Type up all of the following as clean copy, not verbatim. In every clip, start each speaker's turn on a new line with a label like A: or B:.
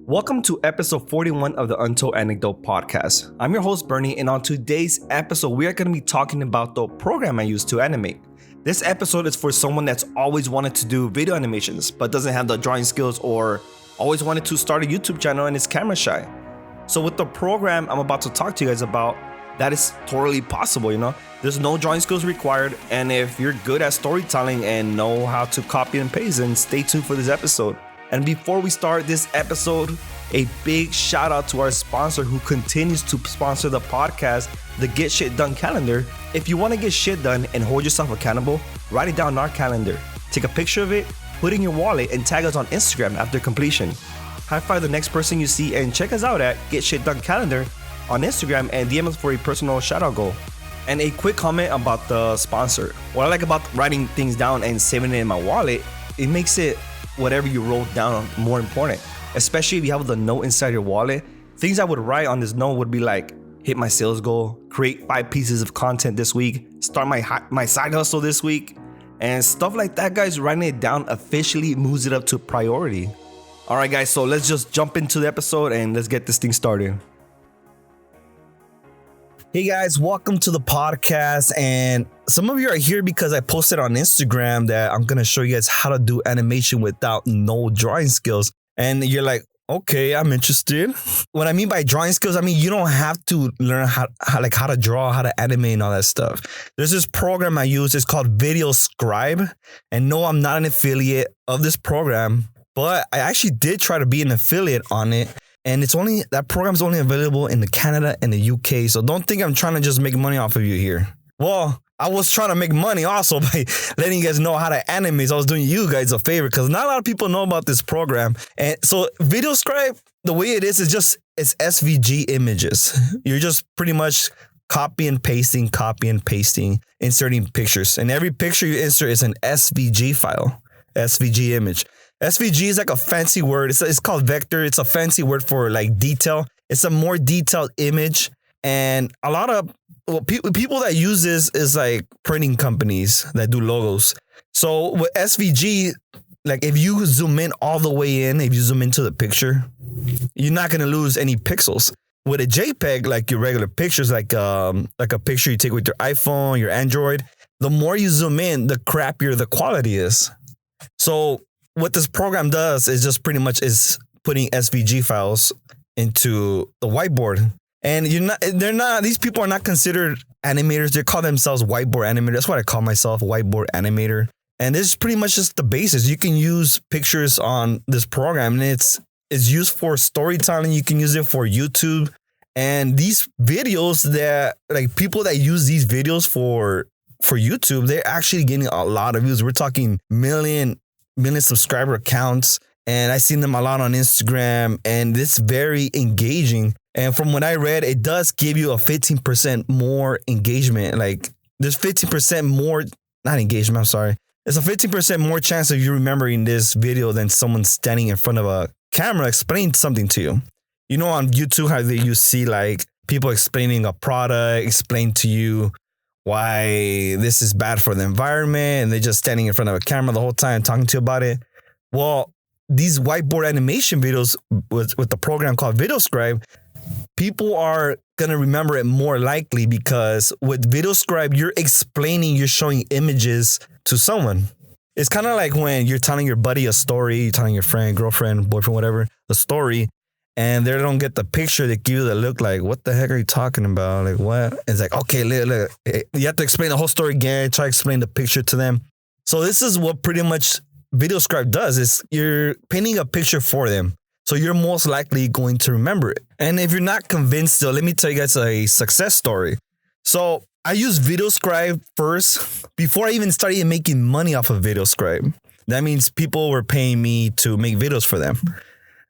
A: Welcome to episode 41 of the Untold Anecdote podcast. I'm your host, Bernie, and on today's episode, we are going to be talking about the program I use to animate. This episode is for someone that's always wanted to do video animations, but doesn't have the drawing skills or always wanted to start a YouTube channel and is camera shy. So with the program I'm about to talk to you guys about, that is totally possible, There's no drawing skills required, and if you're good at storytelling and know how to copy and paste, then stay tuned for this episode. And before we start this episode, a big shout out to our sponsor who continues to sponsor the podcast, the Get Shit Done calendar. If you want to get shit done and hold yourself accountable, write it down in our calendar. Take a picture of it, put it in your wallet, and tag us on Instagram after completion. High five the next person you see and check us out at Get Shit Done calendar on Instagram and DM us for a personal shout out goal. And a quick comment about the sponsor. What I like about writing things down and saving it in my wallet, it makes it whatever you wrote down more important, especially if you have the note inside your wallet. Things I would write on this note would be like, hit my sales goal, create 5 pieces of content this week, start my side hustle this week, and stuff like that, guys. Writing it down officially moves it up to priority. All right, guys, so let's just jump into the episode and let's get this thing started. Hey guys, welcome to the podcast. And some of you are here because I posted on Instagram that I'm going to show you guys how to do animation without no drawing skills. And you're like, okay, I'm interested. What I mean by drawing skills, I mean, you don't have to learn how to draw, how to animate and all that stuff. There's this program I use. It's called VideoScribe. And no, I'm not an affiliate of this program, but I actually did try to be an affiliate on it. And that program's only available in Canada and the UK. So don't think I'm trying to just make money off of you here. Well, I was trying to make money also by letting you guys know how to animate. So I was doing you guys a favor because not a lot of people know about this program. And so VideoScribe, the way it is it's SVG images. You're just pretty much copy and pasting, inserting pictures. And every picture you insert is an SVG file, SVG image. SVG is like a fancy word. It's called vector. It's a fancy word for like detail. It's a more detailed image. And a lot of people that use this is like printing companies that do logos. So with SVG, like if you zoom in all the way in, if you zoom into the picture, you're not going to lose any pixels. With a JPEG, like your regular pictures, like a picture you take with your iPhone, your Android, the more you zoom in, the crappier the quality is. So what this program does is just pretty much is putting SVG files into the whiteboard. And these people are not considered animators. They call themselves whiteboard animators. That's what I call myself, whiteboard animator. And it's pretty much just the basis. You can use pictures on this program, and it's used for storytelling. You can use it for YouTube. And these videos that like people that use these videos for YouTube, they're actually getting a lot of views. We're talking million subscriber accounts, and I seen them a lot on Instagram, and it's very engaging. And from what I read, it does give you a 15% more engagement. Like there's 15% more, not engagement, I'm sorry. It's a 15% more chance of you remembering this video than someone standing in front of a camera explaining something to you. You know, on YouTube, how you see like people explaining a product, explain to you why this is bad for the environment, and they're just standing in front of a camera the whole time talking to you about it. Well, these whiteboard animation videos with the program called VideoScribe, people are going to remember it more likely because with VideoScribe, you're showing images to someone. It's kind of like when you're telling your buddy a story, you're telling your friend, girlfriend, boyfriend, whatever, the story, and they don't get the picture. They give you the look like, what the heck are you talking about? Like, what? It's like, okay, look. You have to explain the whole story again, try to explain the picture to them. So this is what pretty much VideoScribe does, is you're painting a picture for them. So you're most likely going to remember it. And if you're not convinced still, let me tell you guys a success story. So I used VideoScribe first before I even started making money off of VideoScribe. That means people were paying me to make videos for them.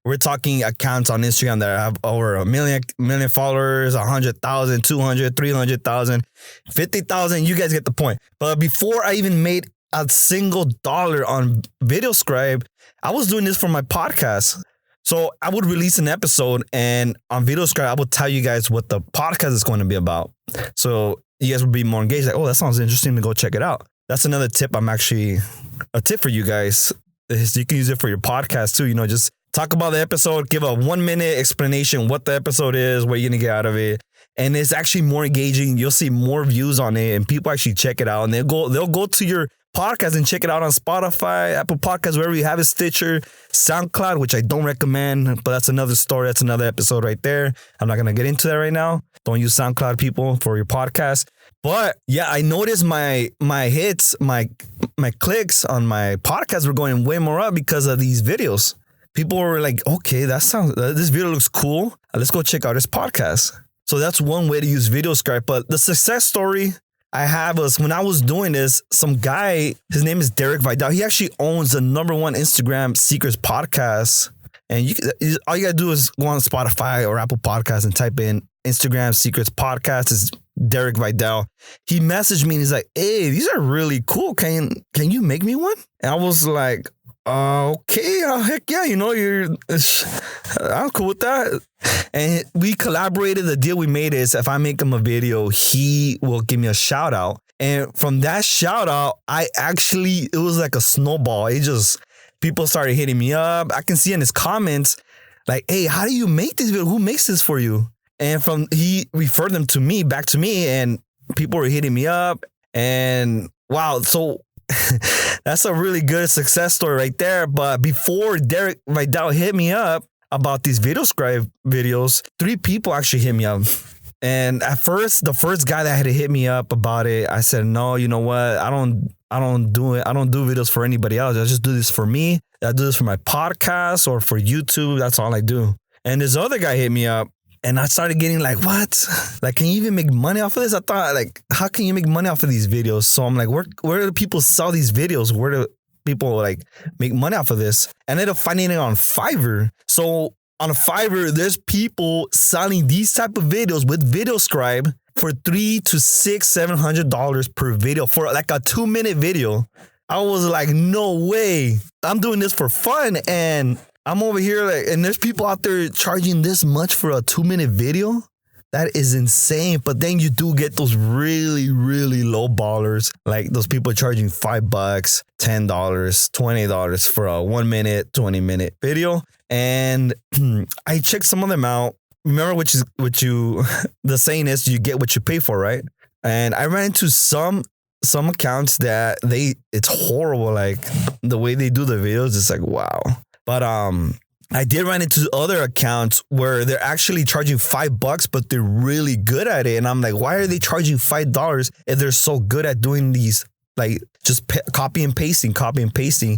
A: We're talking accounts on Instagram that have over 1 million followers, 100,000, 200, 300,000, 50,000. You guys get the point. But before I even made a single dollar on VideoScribe, I was doing this for my podcast. So I would release an episode, and on VideoScribe, I would tell you guys what the podcast is going to be about. So you guys would be more engaged. Like, oh, that sounds interesting to go check it out. That's another tip. A tip for you guys is you can use it for your podcast too. Just talk about the episode, give a 1 minute explanation what the episode is, what you're going to get out of it. And it's actually more engaging. You'll see more views on it and people actually check it out. And they'll go to your podcast and check it out on Spotify, Apple Podcasts, wherever you have it, Stitcher, SoundCloud, which I don't recommend, but that's another story. That's another episode right there. I'm not going to get into that right now. Don't use SoundCloud, people, for your podcast. But yeah, I noticed my hits, my clicks on my podcast were going way more up because of these videos. People were like, okay, this video looks cool. Let's go check out this podcast. So that's one way to use VideoScribe. But the success story I have was when I was doing this, some guy, his name is Derek Vidal. He actually owns the #1 Instagram Secrets podcast. And all you got to do is go on Spotify or Apple Podcasts and type in Instagram Secrets podcast. It's Derek Vidal. He messaged me and he's like, hey, these are really cool. Can you make me one? And I was like, okay, heck yeah, I'm cool with that. And we collaborated. The deal we made is if I make him a video, he will give me a shout out. And from that shout out, it was like a snowball. People started hitting me up. I can see in his comments, like, hey, how do you make this video? Who makes this for you? And he referred them back to me, and people were hitting me up. And wow, so that's a really good success story right there. But before Derek Vidal hit me up about these VideoScribe videos, 3 people actually hit me up. And at first, the first guy that had to hit me up about it, I said, no, you know what? I don't do it. I don't do videos for anybody else. I just do this for me. I do this for my podcast or for YouTube. That's all I do. And this other guy hit me up. And I started getting like, what? Like, can you even make money off of this? I thought, like, how can you make money off of these videos? So I'm like, where do people sell these videos? Where do people like make money off of this? And I ended up finding it on Fiverr. So on Fiverr, there's people selling these type of videos with VideoScribe for $300 to $700 per video for like a 2-minute video. I was like, no way. I'm doing this for fun. And I'm over here and there's people out there charging this much for a 2-minute video. That is insane. But then you do get those really, really low ballers. Like those people charging $5, $10, $20 for a 1 minute, 20-minute video. And I checked some of them out. Remember the saying is you get what you pay for, right? And I ran into some accounts that it's horrible. Like the way they do the videos, it's like, wow. But I did run into other accounts where they're actually charging $5, but they're really good at it. And I'm like, why are they charging $5 if they're so good at doing these, like just copy and pasting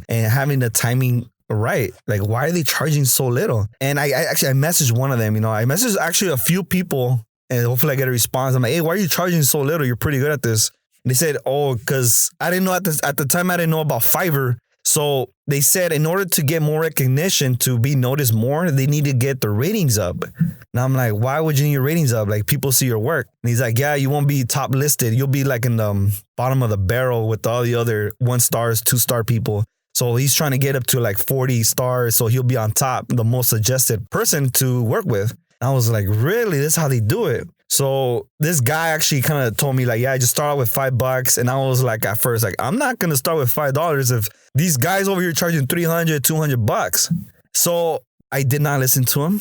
A: and having the timing right? Like, why are they charging so little? And I messaged one of them, I messaged actually a few people and hopefully I get a response. I'm like, hey, why are you charging so little? You're pretty good at this. And they said, oh, because I didn't know at the time I didn't know about Fiverr. So they said in order to get more recognition, to be noticed more, they need to get the ratings up. And I'm like, why would you need your ratings up? Like, people see your work. And he's like, yeah, you won't be top listed. You'll be like in the bottom of the barrel with all the other 1-stars, 2-star people. So he's trying to get up to like 40 stars. So he'll be on top, the most suggested person to work with. And I was like, really? This is how they do it? So this guy actually kind of told me like, yeah, I just start out with $5. And I was like, at first, like, I'm not going to start with $5 if these guys over here charging $300, $200. So I did not listen to him.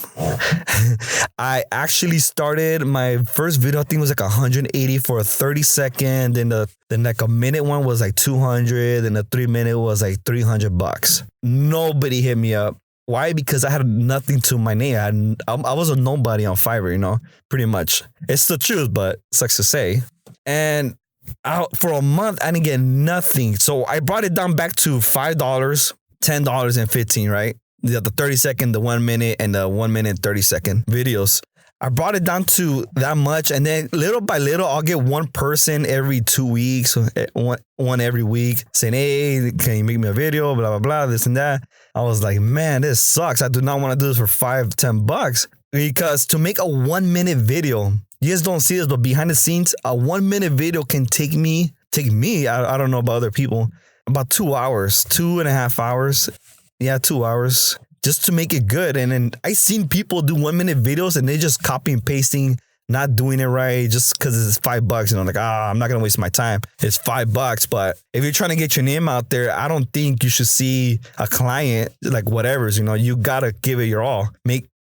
A: I actually started my first video. I think it was like 180 for a 30-second. Then like a minute one was like 200. And the 3-minute was like $300. Nobody hit me up. Why? Because I had nothing to my name. I was a nobody on Fiverr, pretty much. It's the truth, but it sucks to say. And for a month, I didn't get nothing. So I brought it down back to $5, $10, and $15, right? The 30-second, the 1 minute, and the 1 minute 30-second videos. I brought it down to that much. And then little by little, I'll get one person every 2 weeks, one every week saying, hey, can you make me a video? Blah, blah, blah, this and that. I was like, man, this sucks. I do not want to do this for $5, $10 because to make a 1 minute video, you guys don't see this, but behind the scenes, a 1 minute video can take me, I don't know about other people, about 2 hours, 2.5 hours. Yeah, 2 hours just to make it good. And then I seen people do 1 minute videos and they just copy and pasting not doing it right just because it's $5, like, I'm not going to waste my time. It's $5. But if you're trying to get your name out there, I don't think you should see a client like whatever's, you got to give it your all.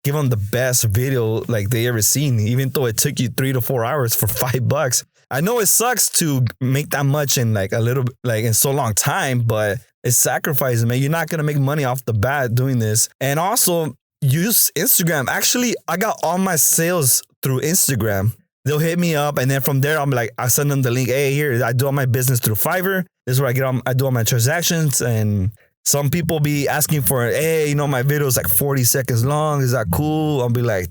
A: Give them the best video like they ever seen, even though it took you 3 to 4 hours for $5. I know it sucks to make that much in like a little, like in so long time, but it's sacrificing, man. You're not going to make money off the bat doing this. And also use Instagram. Actually, I got all my sales through Instagram. They'll hit me up, and then from there, I'm like, I send them the link. Hey, here, I do all my business through Fiverr. This is where I do all my transactions. And some people be asking for, hey, my video is like 40 seconds long. Is that cool? I'll be like,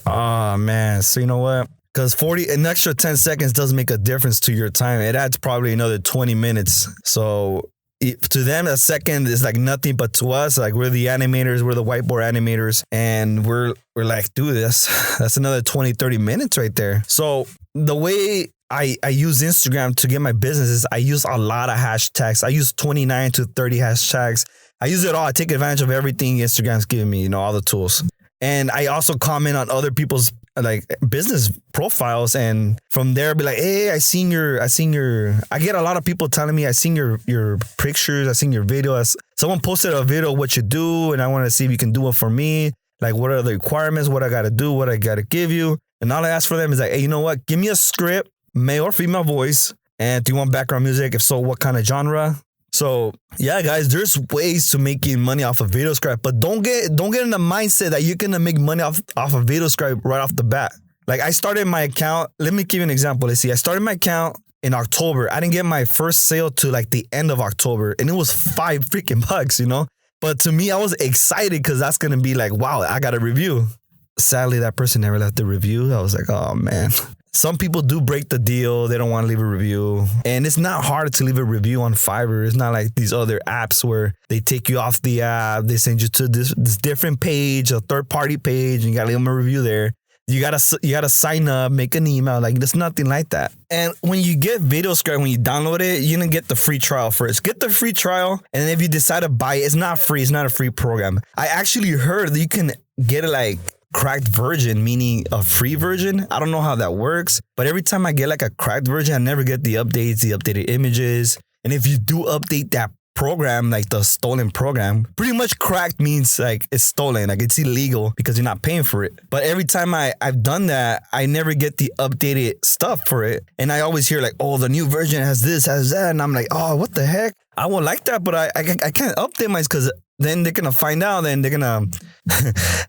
A: oh man. So you know what? Because an extra 10 seconds does make a difference to your time. It adds probably another 20 minutes. So to them, a second is like nothing, but to us, like we're the animators, we're the whiteboard animators, and we're like, dude, that's another 20, 30 minutes right there. So the way I use Instagram to get my business is I use a lot of hashtags. I use 29 to 30 hashtags. I use it all. I take advantage of everything Instagram's giving me, all the tools. And I also comment on other people's like business profiles, and from there be like, hey, I get a lot of people telling me I seen your pictures, I seen your video. Someone posted a video of what you do, and I want to see if you can do it for me. Like, what are the requirements, what I got to do, what I got to give you. And all I ask for them is like, hey, you know what? Give me a script, male or female voice. And do you want background music? If so, what kind of genre? So yeah, guys, there's ways to making money off of VideoScribe, but don't get in the mindset that you're gonna make money off of VideoScribe right off the bat. Like, I started my account. Let me give you an example. Let's see. I started my account in October. I didn't get my first sale to like the end of October, and it was $5 freaking bucks, But to me, I was excited because that's gonna be like, wow, I got a review. Sadly, that person never left the review. I was like, oh man. Some people do break the deal. They don't want to leave a review. And it's not hard to leave a review on Fiverr. It's not like these other apps where they take you off the app. They send you to this different page, a third-party page, and you got to leave them a review there. You gotta sign up, make an email. Like, there's nothing like that. And when you get VideoScribe, when you download it, you're gonna get the free trial first. Get the free trial, and then if you decide to buy it, it's not free. It's not a free program. I actually heard that you can get it like cracked version, meaning a free version. I don't know how that works, but every time I get like a cracked version, I never get the updates, the updated images. And if you do update that program, like the stolen program, pretty much cracked means like it's stolen, like it's illegal because you're not paying for it. But every time I've done that, I never get the updated stuff for it. And I always hear like, oh, the new version has this, has that. And I'm like, oh, what the heck? I would like that, but I can't update mine because then they're gonna find out, then they're gonna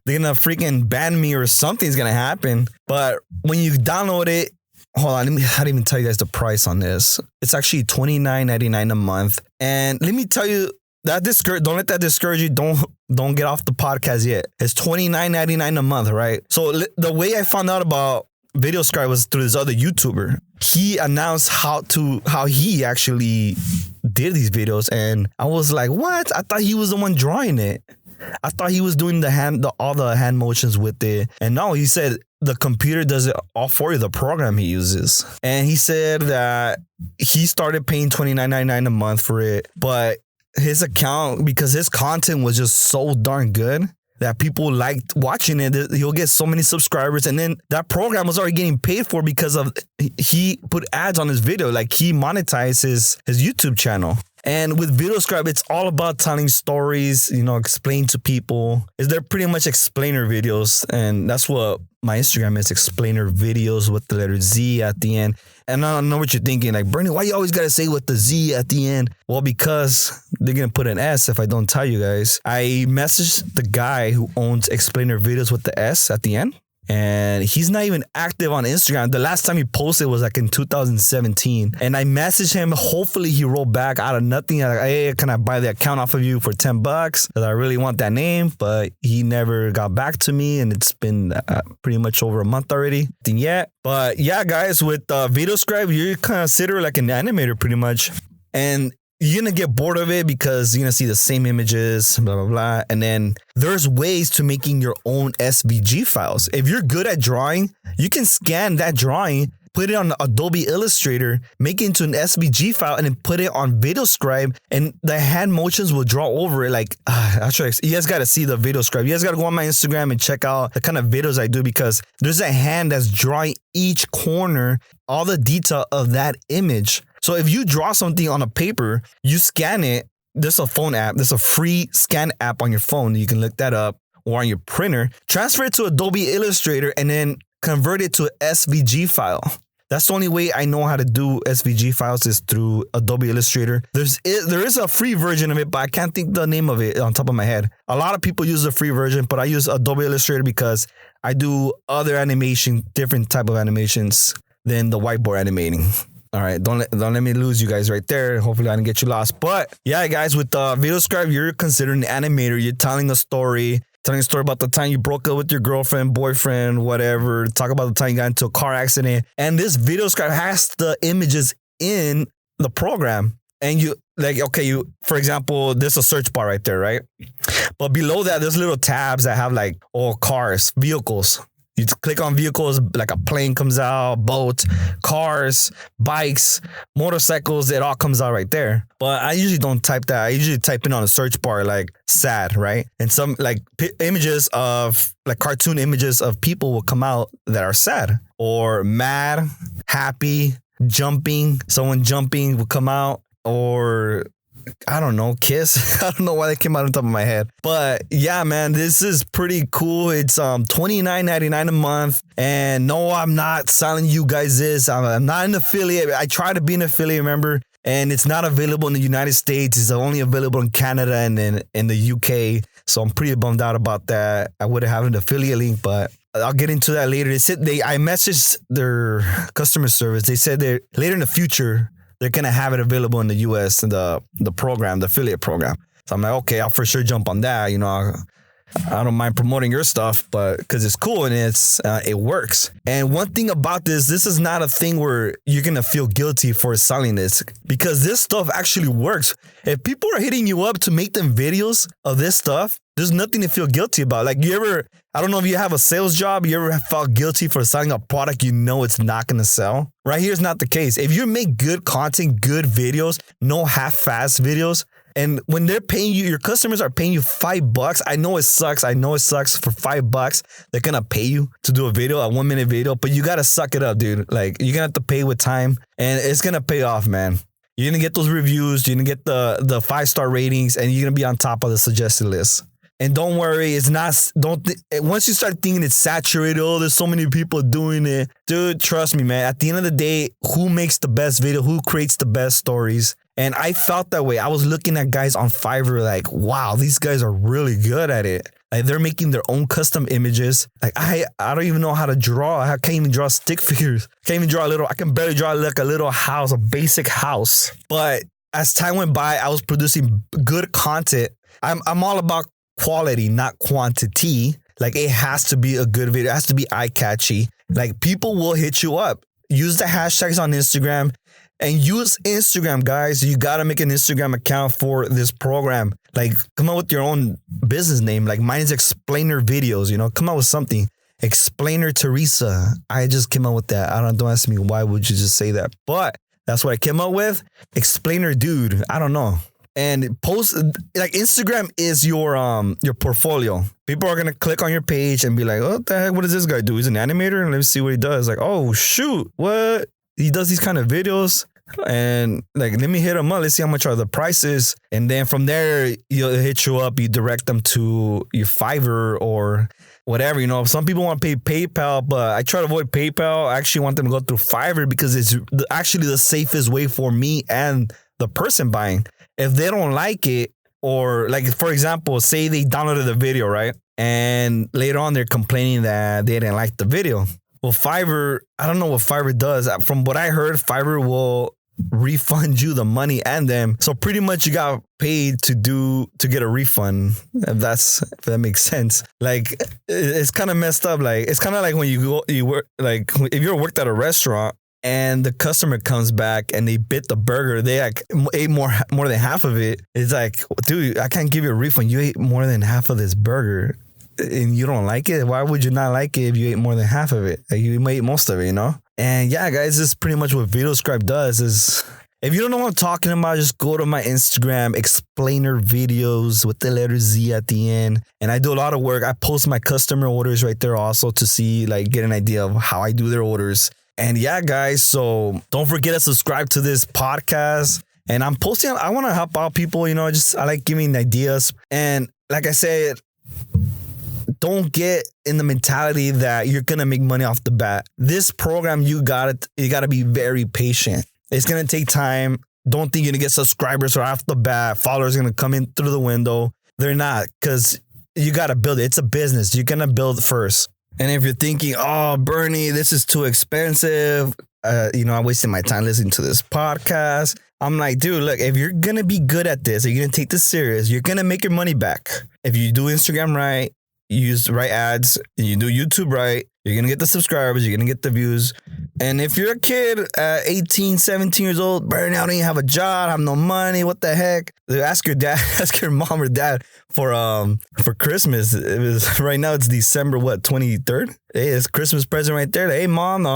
A: freaking ban me or something's gonna happen. But when you download it, hold on, I didn't even tell you guys the price on this. It's actually $29.99 a month. And let me tell you, don't let that discourage you. Don't get off the podcast yet. It's $29.99 a month, right? So the way I found out about VideoScribe was through this other YouTuber. He announced how he actually did these videos, and I was like, what? I thought he was the one drawing it. I thought he was doing all the hand motions with it. And no, he said the computer does it all for you, the program he uses. And he said that he started paying $29.99 a month for it, but his account, because his content was just so darn good that people liked watching it, he'll get so many subscribers. And then that program was already getting paid for because of he put ads on his video, like he monetized his YouTube channel. And with VideoScribe, it's all about telling stories, explain to people. They're pretty much explainer videos. And that's what my Instagram is, explainer videos with the letter Z at the end. And I don't know what you're thinking, like, Bernie, why you always got to say with the Z at the end? Well, because they're going to put an S if I don't tell you guys. I messaged the guy who owns explainer videos with the S at the end. And he's not even active on Instagram. The last time he posted was like in 2017. And I messaged him. Hopefully he wrote back out of nothing. Like, hey, can I buy the account off of you for $10? Because I really want that name. But he never got back to me. And it's been pretty much over a month already. Nothing yet. But yeah, guys, with VideoScribe, you're considered like an animator pretty much. And you're going to get bored of it because you're going to see the same images, blah, blah, blah. And then there's ways to making your own SVG files. If you're good at drawing, you can scan that drawing put it on Adobe Illustrator, make it into an SVG file, and then put it on VideoScribe, and the hand motions will draw over it. Like, actually, you guys got to see the VideoScribe. You guys got to go on my Instagram and check out the kind of videos I do, because there's a hand that's drawing each corner, all the detail of that image. So if you draw something on a paper, you scan it. There's a phone app. There's a free scan app on your phone. You can look that up, or on your printer. Transfer it to Adobe Illustrator and then convert it to an SVG file. That's the only way I know how to do SVG files is through Adobe Illustrator. There is a free version of it, but I can't think the name of it on top of my head. A lot of people use the free version, but I use Adobe Illustrator because I do other animation, different type of animations than the whiteboard animating. All right, don't let me lose you guys right there. Hopefully I didn't get you lost. But yeah, guys, with VideoScribe, you're considered an animator. You're telling a story about the time you broke up with your girlfriend, boyfriend, whatever. Talk about the time you got into a car accident. And this VideoScribe has the images in the program. And you, like, okay, for example, there's a search bar right there, right? But below that, there's little tabs that have like, cars, vehicles. You click on vehicles, like a plane comes out, boats, cars, bikes, motorcycles, it all comes out right there. But I usually don't type that. I usually type in on a search bar like sad, right? And some like images of like cartoon images of people will come out that are sad or mad, happy, jumping. Someone jumping will come out, or I don't know, kiss. I don't know why they came out on top of my head. But yeah, man, this is pretty cool. It's $29.99 a month. And no, I'm not selling you guys this. I'm not an affiliate. I try to be an affiliate member, and it's not available in the United States. It's only available in Canada and in the UK. So I'm pretty bummed out about that. I would have an affiliate link, but I'll get into that later. I messaged their customer service. They said they're later in the future, they're going to have it available in the US, in the program, the affiliate program. So I'm like, okay, I'll for sure jump on that. You know, I don't mind promoting your stuff, but because it's cool and it works. And one thing about this is not a thing where you're going to feel guilty for selling this, because this stuff actually works. If people are hitting you up to make them videos of this stuff, there's nothing to feel guilty about. Like I don't know if you have a sales job, you ever felt guilty for selling a product you know it's not going to sell? Right here is not the case. If you make good content, good videos, no half-assed videos, and when they're paying you, your customers are paying you $5. I know it sucks. For $5, they're going to pay you to do a 1-minute video, but you got to suck it up, dude. Like, you're going to have to pay with time, and it's going to pay off, man. You're going to get those reviews. You're going to get the 5-star ratings, and you're going to be on top of the suggested list. And don't worry, it's not, once you start thinking it's saturated, there's so many people doing it. Dude, trust me, man. At the end of the day, who makes the best video? Who creates the best stories? And I felt that way. I was looking at guys on Fiverr like, wow, these guys are really good at it. Like, they're making their own custom images. Like, I don't even know how to draw. I can't even draw stick figures. I can barely draw like a little house, a basic house. But as time went by, I was producing good content. I'm all about quality, not quantity. Like, it has to be a good video. It has to be eye-catchy. Like, people will hit you up. Use the hashtags on Instagram and use Instagram, guys. You got to make an Instagram account for this program. Like, come up with your own business name. Like, mine is Explainer Videos, you know? Come up with something. Explainer Teresa. I just came up with that. Don't ask me why would you just say that. But that's what I came up with. Explainer Dude. I don't know. And post, like, Instagram is your portfolio. People are going to click on your page and be like, what the heck? What does this guy do? He's an animator? And let me see what he does. Like, oh, shoot. What? He does these kind of videos. And like, let me hit him up. Let's see how much are the prices. And then from there, he'll hit you up. You direct them to your Fiverr or whatever. You know, some people want to pay PayPal, but I try to avoid PayPal. I actually want them to go through Fiverr because it's actually the safest way for me and the person buying. If they don't like it, or like, for example, say they downloaded the video, right? And later on, they're complaining that they didn't like the video. Well, Fiverr, I don't know what Fiverr does. From what I heard, Fiverr will refund you the money and them. So pretty much you got paid to get a refund, if that makes sense. Like, it's kind of messed up. Like, it's kind of like when you work, like, if you worked at a restaurant and the customer comes back and they bit the burger, they like ate more than half of it. It's like, dude, I can't give you a refund. You ate more than half of this burger and you don't like it. Why would you not like it if you ate more than half of it? Like, you ate most of it, you know? And yeah, guys, this is pretty much what VideoScribe does. Is if you don't know what I'm talking about, just go to my Instagram, explainer videos with the letter Z at the end. And I do a lot of work. I post my customer orders right there also to see, like, get an idea of how I do their orders. And yeah, guys, so don't forget to subscribe to this podcast. And I'm posting, I want to help out people, I like giving ideas. And like I said, don't get in the mentality that you're going to make money off the bat. This program, you got to be very patient. It's going to take time. Don't think you're going to get subscribers right off the bat. Followers are going to come in through the window. They're not, because you got to build it. It's a business. You're going to build first. And if you're thinking, oh, Bernie, this is too expensive, I'm wasting my time listening to this podcast. I'm like, dude, look, if you're going to be good at this, if you're going to take this serious, you're going to make your money back. If you do Instagram right, you use the right ads, and you do YouTube right, you're going to get the subscribers, you're going to get the views. And if you're a kid at 18, 17 years old, Bernie, I don't even have a job, I have no money, what the heck? Ask your dad, ask your mom or dad for Christmas. It was right now, it's December, 23rd? Hey, it's Christmas present right there. Hey, mom,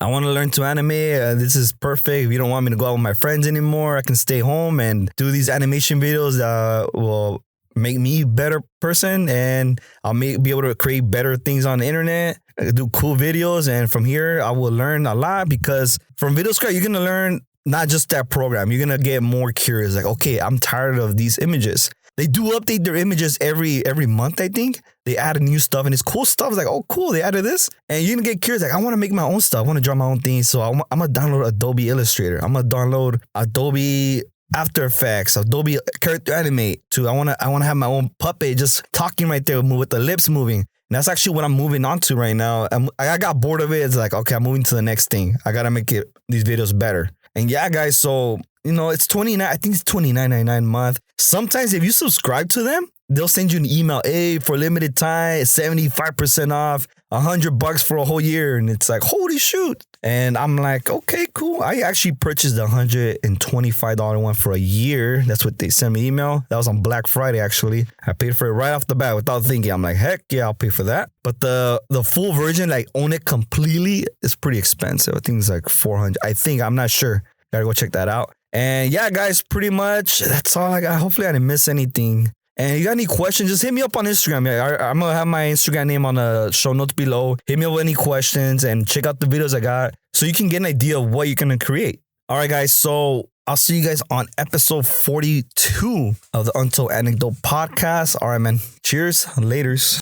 A: I want to learn to animate. This is perfect. If you don't want me to go out with my friends anymore, I can stay home and do these animation videos that will make me a better person, and I'll be able to create better things on the internet, do cool videos. And from here, I will learn a lot, because from VideoScribe, you're going to learn not just that program. You're going to get more curious. Like, okay, I'm tired of these images. They do update their images every month, I think. They add new stuff, and it's cool stuff. It's like, oh, cool, they added this. And you're going to get curious. Like, I want to make my own stuff. I want to draw my own things. So I'm going to download Adobe Illustrator. I'm going to download Adobe After Effects, Adobe Character Animate too. I want to have my own puppet just talking right there with the lips moving. And that's actually what I'm moving on to right now. I got bored of it. It's like, okay, I'm moving to the next thing. I got to make these videos better. And yeah, guys, so, it's $29. I think it's $29.99 a month. Sometimes if you subscribe to them, they'll send you an email. Hey, for limited time, 75% off, $100 for a whole year. And it's like, holy shoot. And I'm like, okay, cool. I actually purchased the $125 one for a year. That's what they sent me email. That was on Black Friday, actually. I paid for it right off the bat without thinking. I'm like, heck yeah, I'll pay for that. But the full version, like own it completely, is pretty expensive. I think it's like $400. I'm not sure. Gotta go check that out. And yeah, guys, pretty much that's all I got. Hopefully I didn't miss anything. And you got any questions, just hit me up on Instagram. I'm going to have my Instagram name on the show notes below. Hit me up with any questions and check out the videos I got so you can get an idea of what you're going to create. All right, guys. So I'll see you guys on episode 42 of the Untold Anecdote podcast. All right, man. Cheers. Laters.